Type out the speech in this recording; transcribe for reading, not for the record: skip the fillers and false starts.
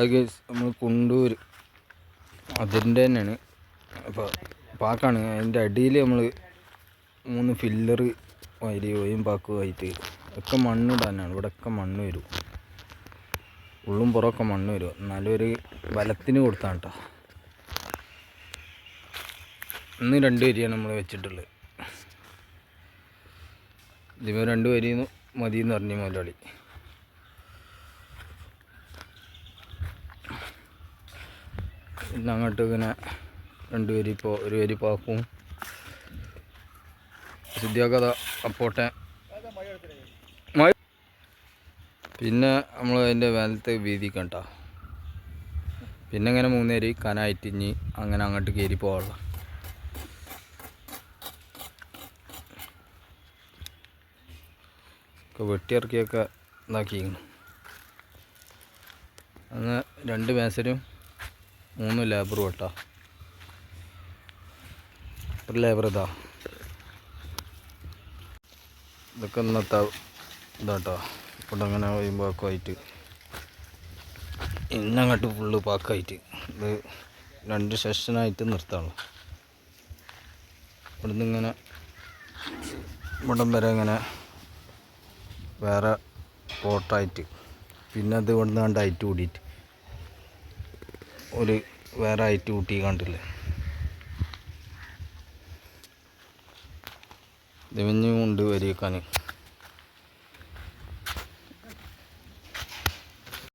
അത് നമ്മൾ കുണ്ടൂർ അതിൻ്റെ തന്നെയാണ്. അപ്പോൾ പാക്കാണ്. അതിൻ്റെ അടിയിൽ നമ്മൾ 3 ഫില്ലർ ഒയും പാക്കുമായിട്ട് ഒക്കെ മണ്ണിടാനാണ്. ഇവിടെയൊക്കെ മണ്ണ് വരും, ഉള്ളും പുറമൊക്കെ മണ്ണ് വരും. എന്നാലും ഒരു ബലത്തിന് കൊടുത്താണ് കേട്ടോ. ഇന്ന് 2 വരിയാണ് നമ്മൾ വെച്ചിട്ടുള്ളത്. ഇതിപ്പോൾ 2 വരി മതിയെന്ന് പറഞ്ഞു മുതലാളി. പിന്നെ അങ്ങോട്ട് ഇങ്ങനെ 2 വരി ഇപ്പോൾ 1 വരി പാക്കും ശുദ്ധിയാക്കാതെ അപ്പോട്ടെ. പിന്നെ നമ്മൾ അതിൻ്റെ മേലത്തെ വീതി കണ്ട പിന്നെ ഇങ്ങനെ 3 വരി കനായിട്ട് ഇഞ്ഞി അങ്ങനെ അങ്ങോട്ട് കയറി പോകാനുള്ള ഒക്കെ വെട്ടിയിറക്കിയൊക്കെ ഇതാക്കിയിരുന്നു. അന്ന് 2 മേസരും 3 ലേബറും കേട്ടോ. ഒരു ലേബർ ഇതൊക്കെ ഇന്നത്തെ ഇതാട്ടോ. ഇവിടെ അങ്ങനെ പാക്കമായിട്ട് ഇന്നങ്ങോട്ട് ഫുള്ള് പാക്കായിട്ട് ഇത് 2 സെഷനായിട്ട് നിർത്താനുള്ളൂ. ഇവിടുന്ന് ഇങ്ങനെ ഇവിടം വരെ ഇങ്ങനെ വേറെ കോട്ടായിട്ട്, പിന്നെ അത് ഇവിടുന്ന് കണ്ട് ഹൈറ്റ് കൂടിയിട്ട് ഒരു വേറെ ഹൈറ്റ് കൂട്ടി കണ്ടില്ലേ. ദിവഞ്ഞും കൊണ്ട് വരിയേക്കാൻ